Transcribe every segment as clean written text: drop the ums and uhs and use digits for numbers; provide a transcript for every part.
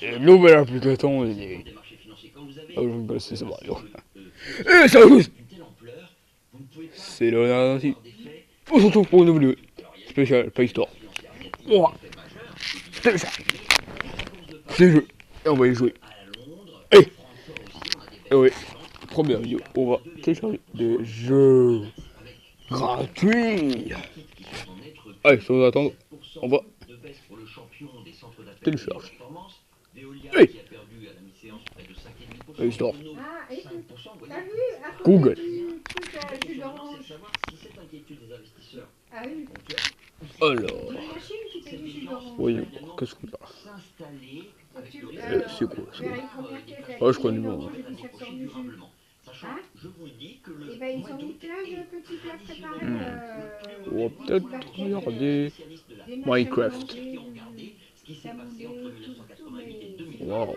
Et nouvelle application et je vais passer ça Mario. Et ça c'est Léonard ainsi. On se retrouve pour une nouvelle spéciale Play Store. On va télécharger ces jeux et on va y jouer. Et oui, première vidéo, on va télécharger des jeux gratuits. Allez, sans attendre, on va télécharger. Oui, Play Store. Ah, écoute, t'as vu, à côté Google. du truc jus d'orange. Ah oui, Alors, une machine qui fait du jus d'orange. voyons, qu'est-ce qu'on a? C'est quoi ça? Vers une première pièce avec Ouais, je du connais jus pas. d'orange et puis ça te sort du jus. Hein? Et ben ils ont mis plein de petits plats préparés. On va peut-être regarder Des machines à Minecraft. manger, du taboulé, tout, mais c'est pas Wow.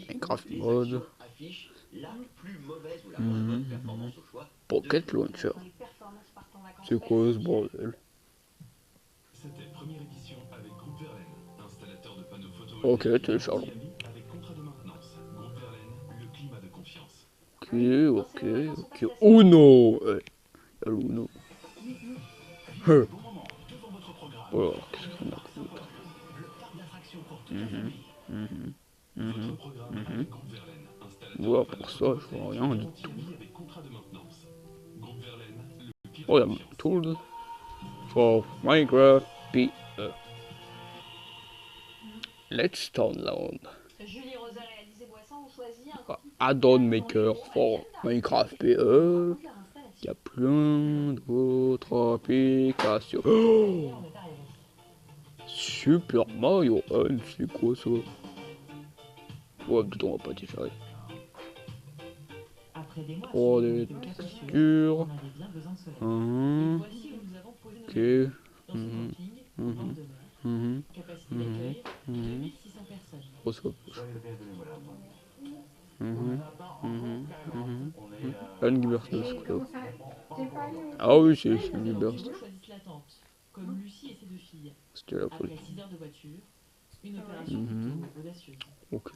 Minecraft mode. Pocket Launcher. C'est quoi ce bordel? C'était première édition avec Groupe Verlaine, installateur de panneaux Ok, photovoltaïques télécharge. avec contrat de maintenance. Groupe Verlaine, le climat de confiance. Ok. Uno. Y'a l'Uno. Bon moment, devant votre programme. Voilà, qu'est-ce qu'on a? Le parc d'attractions pour toute la famille. Votre programme avec Groupe Verlaine, installateur Voilà, de panneaux pour ça, je vois rien du photovoltaïques tout. avec contrat de maintenance. Groupe Verlaine, le climat Oh, de y'a confiance. Tools for Minecraft PE. Let's download. Add-on Maker for Minecraft PE. Il y a plein d'autres applications. Oh, Super Mario Run, c'est quoi ça? Ouais, peut-être on va pas télécharger. 3D texture. Ok. Oh, ça Angry Birds, Et c'est quoi? comment ça? T'es pas allé au Ah oui, c'est Angry Birds. C'était la folie. Ok.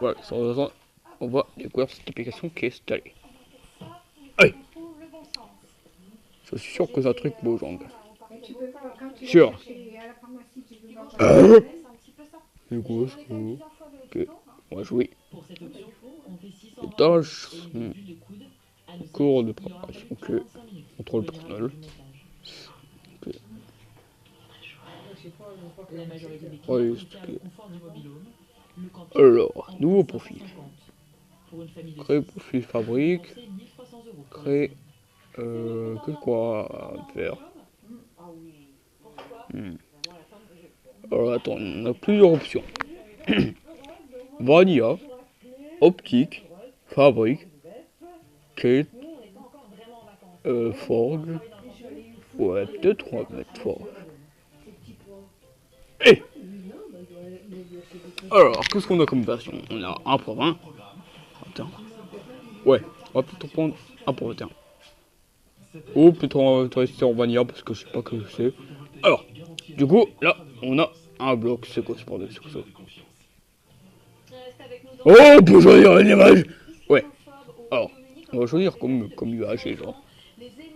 Voilà, sans attendre, on va découvrir cette application qui est installée. Allez. Je suis sûr que c'est un truc beau, genre. Mais tu peux pas, quand tu vas Sûr. chercher à la pharmacie, tu peux pas C'est quoi ça? Ok, on va jouer. Les tâches sont en cours de préparation. Ok, contrôle personnel. Ok. Allez, alors, nouveau profil. Créer profil fabrique. Créer. Que quoi faire? Alors attends, on a plusieurs options. Vanilla, optique, fabrique, quête, forge. Ouais, peut-être on va mettre forge. Et alors, qu'est-ce qu'on a comme version? On a 1.20. Attends. Ouais, on va plutôt prendre 1.21. Ou plutôt on va rester en vanilla parce que je sais pas que c'est. Alors, du coup, là, on a un bloc. C'est quoi ce bordel? C'est quoi ça? Oh, pour choisir une image. Ouais. Alors, on va choisir comme image, les gens.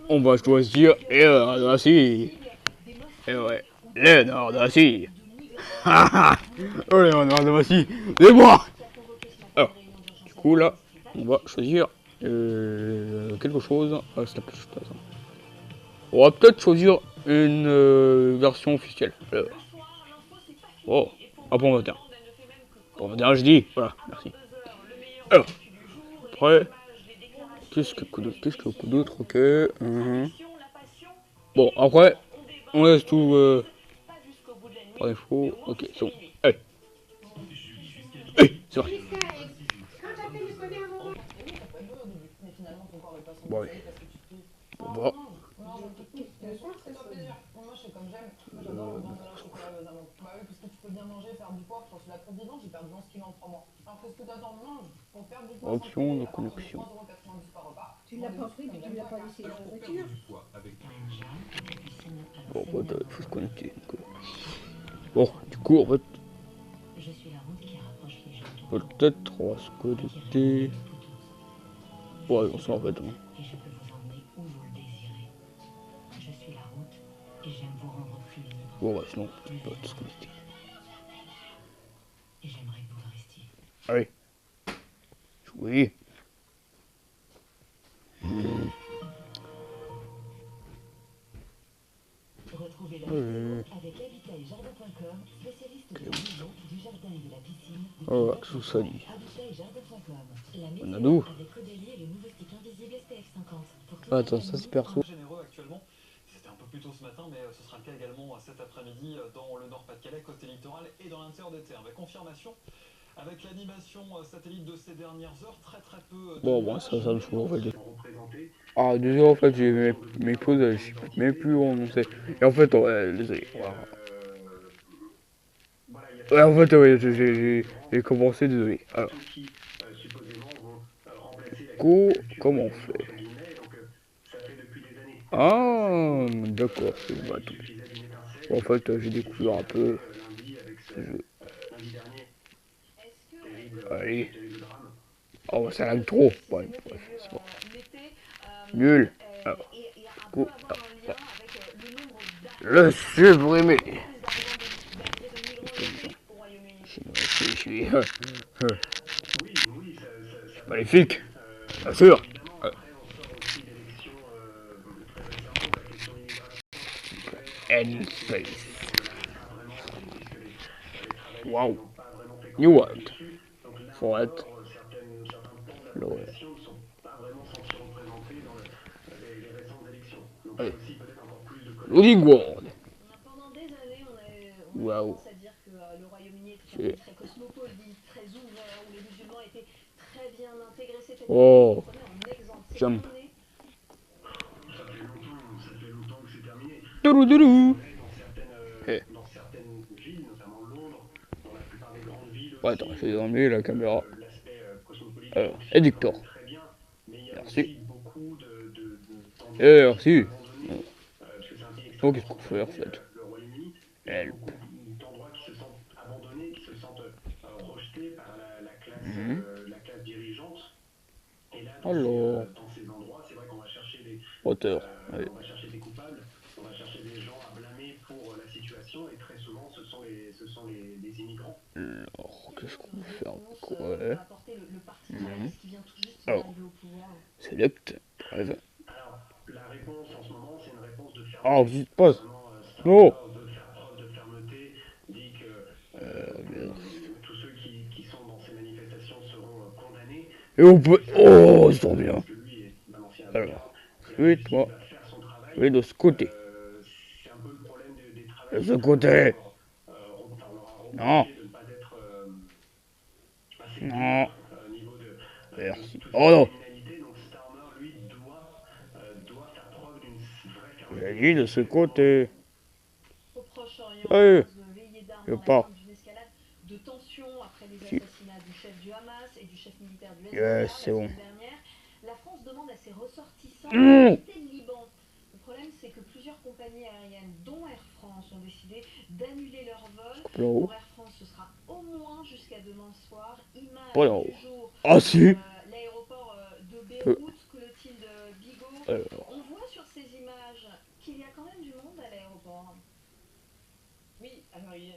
On va choisir Léonard de Vinci. Et ouais, Léonard de Vinci. Oh, Léonard de Vinci, c'est moi. Alors, du coup, là, on va choisir quelque chose. Ah, c'est la plus chose. On va peut-être choisir une version officielle. Oh, ah, pour 21. Pour 21, je dis. Voilà, merci. Alors, après, qu'est-ce que d'autre? Ok. Bon, après, on laisse tout par défaut. Ok, c'est bon. Allez. Allez, c'est vrai. quand t'as téléphoné à maman. Bon, allez. On va. Option de connexion. Tu l'as pas pris, mais tu l'as pas laissé dans la voiture. Bon, en fait, il faut se connecter. Donc, bon, du coup, en fait, Je suis la route qui rapproche les gens du peut-être on va se connecter. Ouais, on s'en fait. Hein. et je peux vous emmener où vous le désirez. Je suis la route et j'aime vous rendre plus libre. Bon, ouais, sinon, on peut pas se connecter. Et j'aimerais que vous le restiez. Allez. Oui. Retrouvez la vidéo avec habitatjetjardin.com, spécialiste de la maison, du jardin et de la piscine. Oh, tout ça dit. Habitatjetjardin.com. La On a météo d'où avec Odélie et le nouveau stick invisible SPF 50. Pour toute Ah, la attends, ça famille. c'est perso. Généreux actuellement. C'était un peu plus tôt ce matin, mais ce sera le cas également cet après-midi dans le Nord-Pas-de-Calais, côté littoral et dans l'intérieur des terres. Avec confirmation, avec l'animation satellite de ces dernières heures, très peu de Bon, moi, nuages, ça me fout en fait. représentés. Ah, désolé, en fait, j'ai mes pauses, je sais même plus où on sait. Et en fait, ouais, désolé. Voilà. Voilà, il y a Ouais, en fait, ouais, j'ai commencé, désolé. Alors, ceux qui supposément vont remplacer la comment on entre fait? guillemets, donc ça fait depuis des années. Ah, d'accord, c'est Il bon, attends. suffisait d'une étincelle. En fait, j'ai découvert un peu Lundi avec ce jeu. lundi dernier. Terrible, Allez. terrible drame. Oh, ça lag trop. Ouais, bref, c'est bon. Nul. Alors, le supprimer. Je suis magnifique. Bien sûr. N-Space. Wow. New World. Forêt. L'horaire. Allez. Loading World. Pendant des années, on a Waouh. tendance à dire que le Royaume-Uni était un pays très cosmopolite, très ouvert, où les musulmans étaient très bien intégrés. C'était Oh. un exemple. C'est Jump. terminé. Ça fait longtemps que c'est terminé. Touloudou. Dans certaines villes, notamment Londres, dans la plupart des grandes villes Ouais, aussi, attends, je vais enlever la caméra. l'aspect cosmopolite Alors, Edictor. très bien, mais il y a Merci. aussi beaucoup d'endroits Merci. abandonnés, parce que c'est un pays Oh, qu'est-ce qu'on fait en fait? le Royaume-uni, Help. d'endroits qui se sentent abandonnés, qui se sentent rejetés par la classe dirigeante. Et là, Alors. dans ces endroits, c'est vrai qu'on va chercher Hauteur. Allez. on va chercher des coupables, on va chercher des gens à blâmer pour la situation, et très souvent, ce sont les immigrants. Alors, qu'est-ce qu'on peut faire? On Ouais. a apporté le parti socialiste qui vient tout juste Alors. d'arriver au pouvoir. Select. Bref. Alors, la réponse en ce moment, c'est une réponse de fermeté. Ah, vous dites pas. Vraiment, Non. veut faire preuve de fermeté, dit que tous ceux qui sont dans ces manifestations seront condamnés. Et on peut. Oh, ils sont bien. Parce que lui est un ancien Alors, avocat, ensuite, moi, il va faire son travail. je vais de ce côté. C'est un peu le problème des De travailleurs. ce côté. On leur Non. a reproché de ne pas être assez Non. au niveau de Merci. toute Oh non. criminalité. Donc Starmer, lui, doit faire preuve d'une vraie J'ai fermeté. dit de ce côté. Au Proche-Orient, Allez. on de veiller d'armes Je dans pars. l'attente d'une escalade de tensions après les Si. assassinats du chef du Hamas et du chef militaire du Yes, Hezbollah c'est la bon. semaine dernière. La France demande à ses ressortissants Mmh. de quitter le Liban. Le problème, c'est que plusieurs compagnies aériennes, dont Air France, ont décidé d'annuler leur vol. Là-haut. Pour Air France, ce sera au moins jusqu'à demain soir. Image Pas là-haut. du jour. Ah si. L'aéroport de Beyrouth, clotilde de Bigot. Alors. On voit sur ces images qu'il y a quand même du monde à l'aéroport. Oui, alors il y a...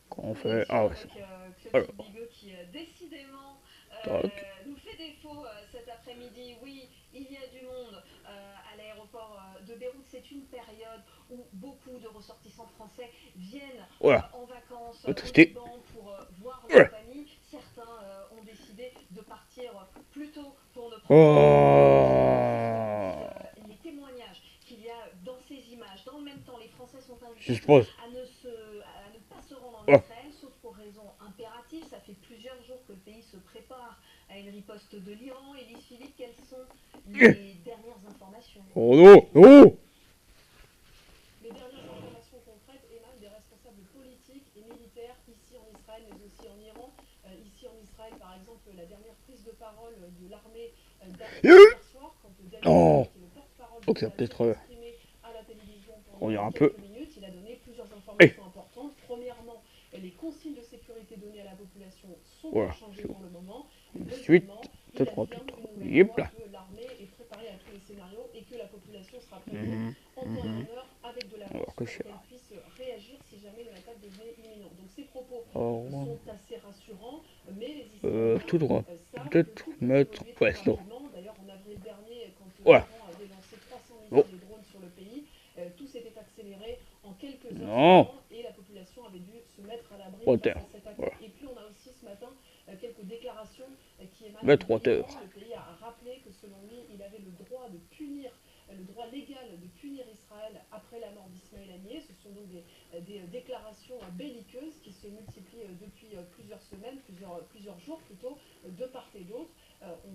Comment on fait? Ah ouais, c'est bon. Clotilde Bigot qui décidément Tac. nous fait défaut cet après-midi. Oui, il y a du monde à l'aéroport de Beyrouth. C'est une période où beaucoup de ressortissants français viennent Voilà. en vacances On va au tester. Liban pour voir Ouais. leur famille. Certains ont décidé de partir plus tôt pour ne prendre Oh. les témoignages qu'il y a dans ces images. Dans le même temps, les Français sont Je invités suppose. à ne pas se rendre en Oh. Israël, sauf pour raison impérative. Ça fait plusieurs jours que le pays se prépare à une riposte de l'Iran. Élise Philippe, quelles sont les dernières informations? Oh non. Non. Les dernières informations concrètes émanent des responsables politiques et militaires ici en Israël, mais aussi en Iran. Ici en Israël, par exemple, la dernière prise de parole de l'armée d'Arabie hier soir, quand Daniel Oh. qui est le porte-parole Ok, de peut-être, s'est exprimé On ira un quelques peu. minutes, il a donné plusieurs Eh. informations importantes. Premièrement, les consignes de sécurité données à la population sont Voilà, inchangées c'est bon. pour le moment. Ensuite, Deuxièmement, il peut-être affirme peut-être. une nouvelle Yep fois là. que l'armée est préparée à tous les scénarios et que la population sera prévenue en temps et en heure avec de On va l'avance voir que pour c'est. qu'elle puisse réagir si jamais une attaque devenait imminente. Donc ces propos Oh, sont assez rassurants, mais les Israéliens tout droit. savent que Peut-être tout peut mettre. évoluer Ouais, très non. rapidement. D'ailleurs, en avril dernier, quand Voilà. l'Iran avait lancé 300 Bon. missiles et drones sur le pays, tout s'était accéléré en quelques heures Non. seulement et la population avait dû se mettre à l'abri Trois face heures. à cette attaque. Voilà. Et puis on a aussi ce matin quelques déclarations qui émanent Mais de 3 l'Iran. heures. Le pays a rappelé que selon lui, il avait le droit de punir, le droit légal de punir Israël après la mort d'Ismaël Haniyeh. Ce sont donc des déclarations belliqueuses qui se multiplient depuis plusieurs semaines, plusieurs jours plutôt, de part et d'autre.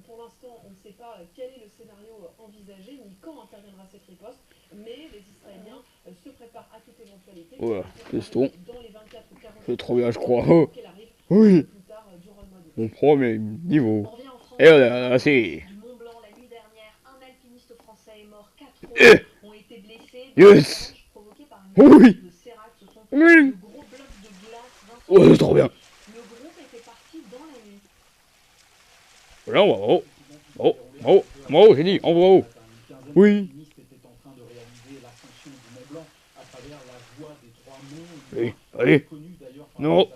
Pour l'instant, on ne sait pas quel est le scénario envisagé ni quand interviendra cette riposte, mais les Israéliens se préparent à toute éventualité. Voilà, question. Dans les 24 ou 40 C'est trop bien, je crois. qu'elle arrive Oui. plus tard durant le mois d'août. Mon premier niveau. On revient en France. Et on a assez. Du Mont Blanc la nuit dernière, un alpiniste français est mort, 4 Eh. autres ont été blessés. Des Yes. avalanches provoquées par une Oui. avalanche de sérac. Ce sont Oui. de gros blocs de glace. 20 Ouais, c'est trop bien. Le groupe était parti dans la nuit. Voilà, bravo. Bravo. Bravo. Bravo, j'ai dit. En bravo. Oui. L'alpiniste était en train de réaliser l'ascension du Mont Blanc à travers la voie des Trois Monts, Oui. Allez. connue d'ailleurs par Non.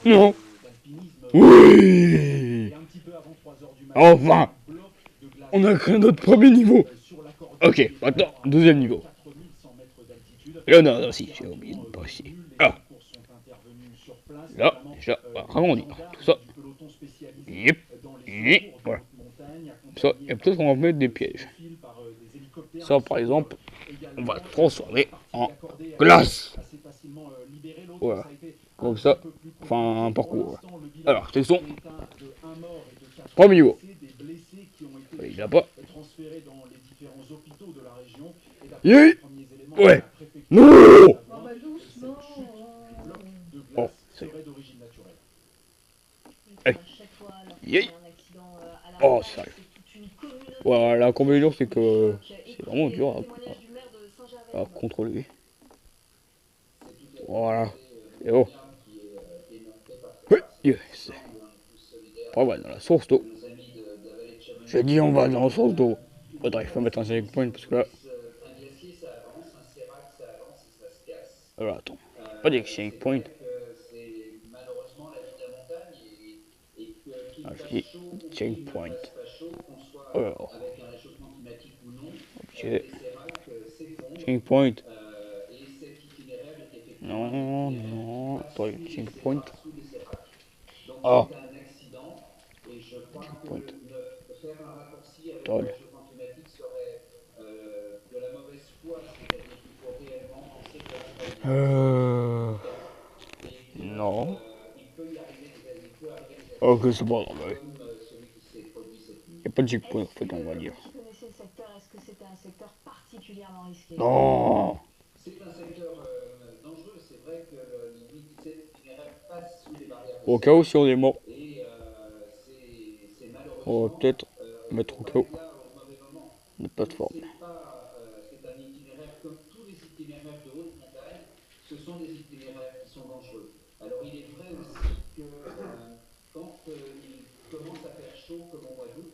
les Non. amateurs d'alpinisme. Oui. Et un petit peu avant 3 heures du matin, Enfin. un bloc de glace On a créé notre premier niveau. sur la corde Ok, qui est maintenant, alors à deuxième niveau. 4100 mètres d'altitude. Et on a aussi, j'ai oublié de passer. Les Ah. secours sont intervenus sur place, Là, notamment, déjà, on va les agrandir gendarmes tout ça. du peloton spécialisé Yep. dans les Yep. secours de Voilà. haute montagne, Ça, accompagnés et peut-être on va mettre des pièges. par des hélicoptères Ça, qui par sont, exemple, également, on va le transformer en accordés à- glace. assez facilement libérés. L'autre, Voilà. ça a été Comme un ça, petit peu plus enfin, compliqué. un Pour parcours. l'instant, le bilan Alors, tesson. est un de un mort et de 4 Premier niveau. blessés, des blessés qui ont été Il a pas. transférés dans les différents hôpitaux de la région. Et d'après Yeah. les premiers éléments de Ouais. la préfecture, Non. cette doucement. chute du bloc de Oh, glace c'est- serait d'origine naturelle. Eh. À chaque fois, lorsqu'il Yeah. y a un accident à la Oh, montagne, ça. c'est toute une communauté. Voilà, l'inconvénient, c'est que Écoutez c'est vraiment dur le témoignage du maire de Saint-Gervais. à contrôler. Voilà. Et oh. Oui, yes. Pas mal dans la source d'eau. J'ai dit on va dans la source d'eau. Faudrait faut mettre un select point parce que là. Alors attends. Pas des select point. Ah, je dis select point. Alors. Ok. Select point. Non, non. Attends, select point. Ah. Select point. Attends. Non. Ok, c'est pas grave. Il n'y a pas de checkpoint en fait, on va dire. Qui connaissait le secteur, est-ce que c'était un secteur particulièrement risqué? Non. C'est un secteur dangereux, c'est vrai que cet itinéraire passe sous les barrières. Au cas où si on est mort, Et c'est malheureusement. on va peut-être mettre au cas où Là, au mauvais moment. une plateforme. C'est un itinéraire comme tous les itinéraires de haute montagne, ce sont des itinéraires qui sont dangereux. Alors il est vrai aussi que quand il commence à faire chaud comme au mois d'août,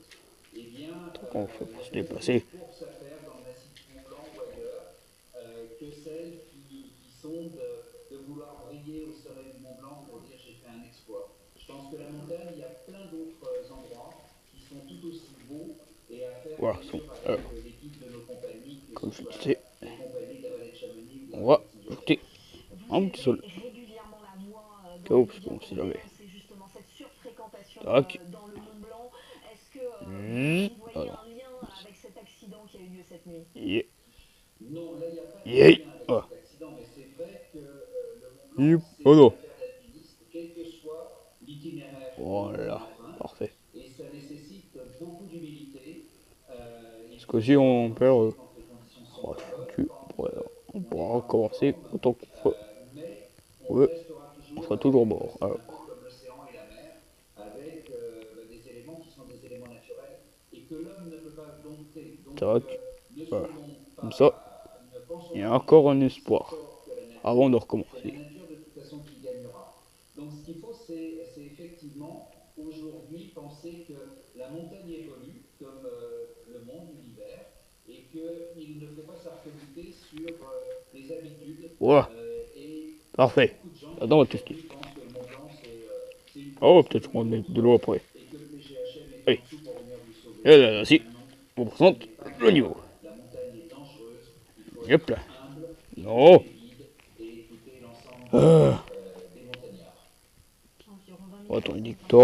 eh bien, On peut pas se déplacer. courses à faire dans le massif Mont Blanc ou ailleurs, que celles qui sont de vouloir briller au sommet du Mont Blanc pour dire j'ai fait un exploit. Je pense que la montagne, il y a plein d'autres endroits qui sont tout aussi beaux et à faire Voilà, bien sûr avec l'équipe de nos compagnies, que comme ce je soit disais, les compagnies d'Avalet Chamonix ou on va d'Avalet ajouter un petit sol. Régulièrement la voix Au cas dans où, les parce médias qu'on sait jamais. européens, c'est justement cette surfréquentation Tac. dans le Mont Blanc. Est-ce que vous voyez Alors. un lien avec cet accident qui a eu lieu cette nuit? Yeah. Non, là, il n'y a pas de Yeah. lien avec Ah. cet accident, mais c'est vrai que le Mont Yep. Blanc, c'est Oh une non. affaire d'alpiniste, quel que soit l'itinéraire. Voilà, parfait. Et ça nécessite beaucoup d'humilité. Parce que si on perd, on pourra recommencer autant qu'on veut. Ouais, on sera toujours mort. Alors, Comme l'océan et la mer, avec des éléments qui sont des éléments naturels et que l'homme ne peut pas dompter. Donc, tac, ne voilà. soyons pas, Comme ça. ne pensons Il y a encore un espoir avant de c'est la recommencer. nature de toute façon qui gagnera. Donc ce qu'il faut, c'est effectivement aujourd'hui penser que la montagne évolue comme le monde, l'univers, et qu'il ne faut pas s'arc-bouter sur les habitudes. Voilà, Et parfait. beaucoup de gens Attends, on va tester. aujourd'hui pensent que le Mont Blanc, c'est une Oh, course peut-être qu'on va mettre de l'eau après. et que le PGHM est Allez. en dessous pour venir vous sauver. Et là, si, on présente le niveau. La montagne est dangereuse, il faut Yep être là. humble, Non. et guide et écouter l'ensemble Ah. des montagnards. On va attendre dictat.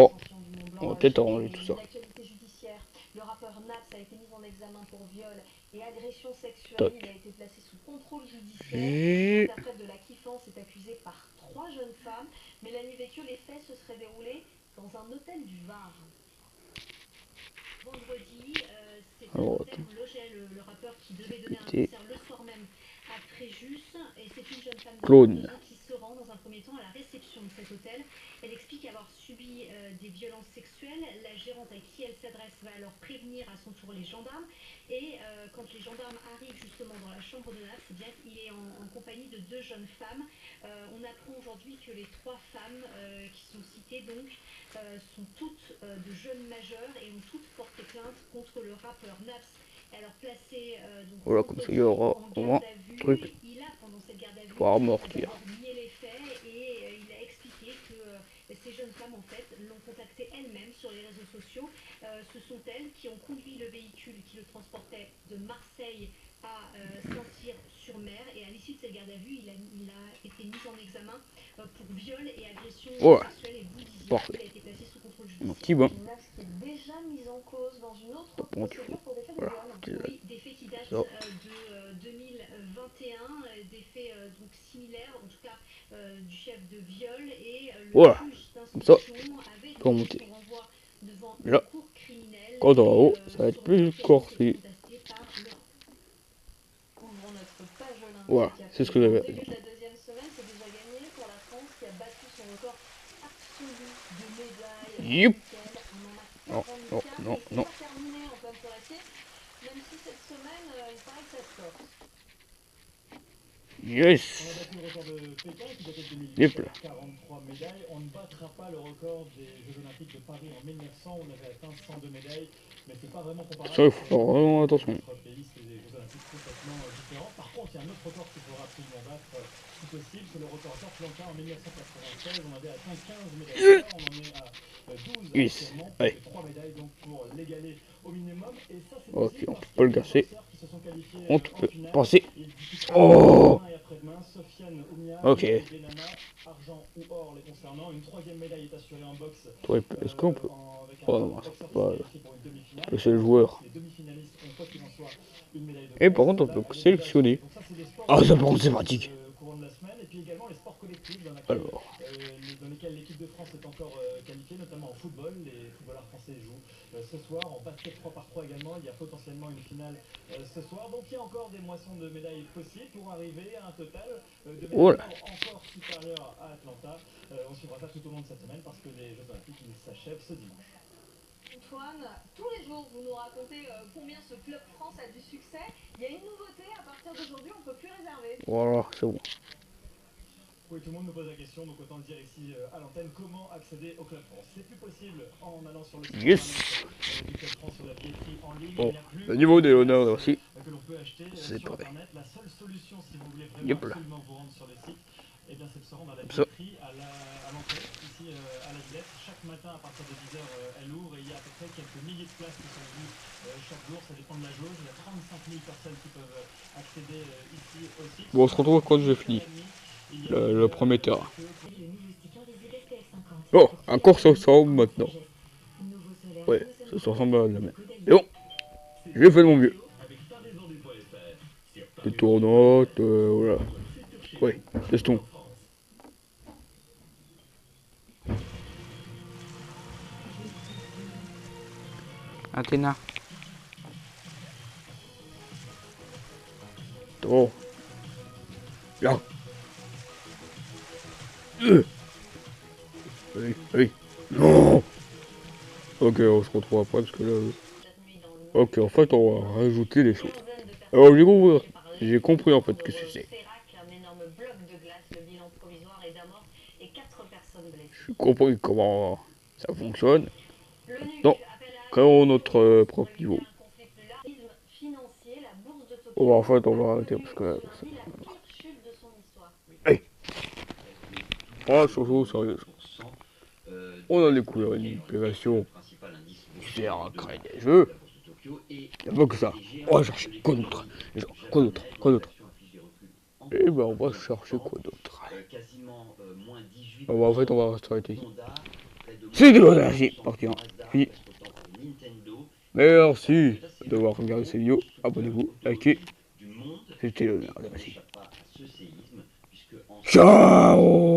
On va peut-être arranger tout ça. L'actualité judiciaire, le rappeur Naps a été mis en examen pour viol et agression sexuelle. Toc. Il a été placé sous contrôle judiciaire. Et... L'interprète de la Kiffance est accusé par 3 jeunes femmes. Mélanie Vecchio, les faits se seraient déroulés dans un hôtel du Var. Vendredi, c'est un Alors, hôtel où logeait le rappeur qui devait donner un Écoutez. concert le soir même à Fréjus. Et c'est une jeune femme de Clone. 22 ans qui se rend dans un premier temps à la réception de cet hôtel. Elle explique avoir subi des violences sexuelles. La gérante à qui elle s'adresse va alors prévenir à son tour les gendarmes. Et quand les gendarmes arrivent justement dans la chambre de Naps, eh bien, il est en compagnie de 2 jeunes femmes. On apprend aujourd'hui que les 3 femmes qui sont citées donc sont toutes de jeunes majeurs et ont toutes porté plainte contre le rappeur Naps. Alors placé donc Voilà, comme ça il y aura en au moins garde à vue, truc. il a pendant cette garde à vue pour amortir. d'abord nié les faits et il a expliqué que ces jeunes femmes en fait l'ont contacté elles-mêmes sur les réseaux sociaux. Ce sont elles qui ont conduit le véhicule qui le transportait de Marseille à Saint-Cyr-sur-Mer et à l'issue de cette garde à vue, il a été mis en examen pour viol et agression Voilà. sexuelle et boudisme. Parfait. Il a été placé sous contrôle Mon judiciaire. petit bain. Naps qui est déjà mis en cause dans une autre Pas pour procédure pour des faits de Voilà. viol. Oui, des faits qui datent Ça. de 2021, des faits donc similaires, en tout cas du chef de viol et le Voilà. juge Comme ça, d'instruction avait pour demandé monter. son renvoi devant Là. une cour criminelle. Quand on va en haut, et, ça va être ce plus renvoi qui a corsé. été contesté par l'Europe. Ouvrons notre page olympique. Voilà, c'est ce que j'avais à Le début dire. de la deuxième semaine, c'est déjà gagné pour la France qui a battu son record absolu de médailles. Youp. On en a Non, non, 44 non, et c'est non. pas terminé en pleine sur l'acier, même si cette semaine, il paraît que ça se force. Yes. On a battu le record de Pékin qui datait de 2008 Yep. avec 43 médailles. On ne battra pas le record des Jeux Olympiques de Paris en 1900. On avait atteint 102 médailles, mais c'est pas vraiment comparable. Ça, il faut faire vraiment attention. Notre pays, c'est des Jeux Olympiques complètement différents. Par contre, il y a un autre record qu'il faudra absolument battre si possible, c'est le record d'Atlanta en 1996. On avait atteint 15 médailles. On en est à 12 Yes. actuellement. Allez. 3 médailles donc pour l'égaler au minimum. Et ça, c'est Ok, possible on parce peut le qu'il y a casser. des boxeurs qui se sont qualifiés On en peut finale. passer. Ils Oh. demain et après-demain, Sofiane Oumia, Ok. Benama, argent ou or les concernant. Une 3e médaille est assurée en boxe. Toi, est-ce qu'on peut Avec un Oh non, boxeur c'est qui pas- s'est qualifié pour une demi-finale. c'est le joueur. Les demi-finalistes ont quoi qu'il en soit une médaille de Et bronze. par contre, on Là, peut elle est sélectionner. donc ça, c'est les sports Ah, ça, par contre, c'est de pratique. courant de la semaine. Et puis également les sports collectifs dans, Alors, dans lesquels l'équipe de France est encore qualifiée, notamment en football. Les footballeurs français jouent ce soir. En basket 3x3 également, il y a potentiellement une finale ce soir. Donc il y a encore des moissons de médailles possibles pour arriver à un total de Oh médailles là. encore supérieur à Atlanta. On suivra ça tout au long de cette semaine parce que les Jeux Olympiques ils s'achèvent ce dimanche. Antoine, tous les jours, vous nous racontez combien ce Club France a du succès. Il y a une nouveauté, à partir d'aujourd'hui, on ne peut plus réserver. voilà, c'est bon. Oui, tout le monde nous pose la question, donc autant le dire ici à l'antenne, comment accéder au Club France? C'est plus possible en allant sur le site Yes. internet, du Club France sur la billetterie en ligne. Bon, Il n'y a plus le niveau des honneurs aussi. que l'on peut acheter C'est sur pareil. internet. La seule solution si vous voulez vraiment Yep là. absolument vous rendre sur le site, eh bien c'est de se rendre à la Ça. billetterie à l'entrée, ici à la Villette. Chaque matin à partir de 10h elle ouvre et il y a à peu près quelques milliers de places qui sont venues chaque jour, ça dépend de la jauge. Il y a 35 000 personnes qui peuvent accéder ici au site. Bon, on se retrouve quand j'ai fini le premier terrain. Bon, à quoi ça ressemble maintenant? Ouais, ça se ressemble à la même. Et bon, j'ai fait de mon mieux. Des tournottes, voilà. Ouais, testons. Athéna. Oh. Là. Oui, oui. Non. Ok, on se retrouve après parce que là... Ok, en fait, on va rajouter des choses. Alors, J'ai compris en fait que c'est. Un énorme bloc de glace, le bilan provisoire est d'un mort et 4 personnes blessées. J'ai compris comment ça fonctionne. L'ONU Non, appelle à créons notre propre niveau. un conflit plus large. Financier, la bourse de Tokyo. Oh, bah, en fait, on va arrêter parce que. La pire chute de son histoire. Oh, surtout, sérieux. On a découvert une application qui sert à créer des jeux. Il n'y a pas que ça. On va chercher quoi d'autre? Quoi d'autre? Et ben on va chercher quoi d'autre? En fait, on va rester ici. C'est de l'énergie. Parti, fini. Merci d'avoir regardé cette vidéo. Abonnez-vous, likez. C'était le Nord de Massy. Ciao.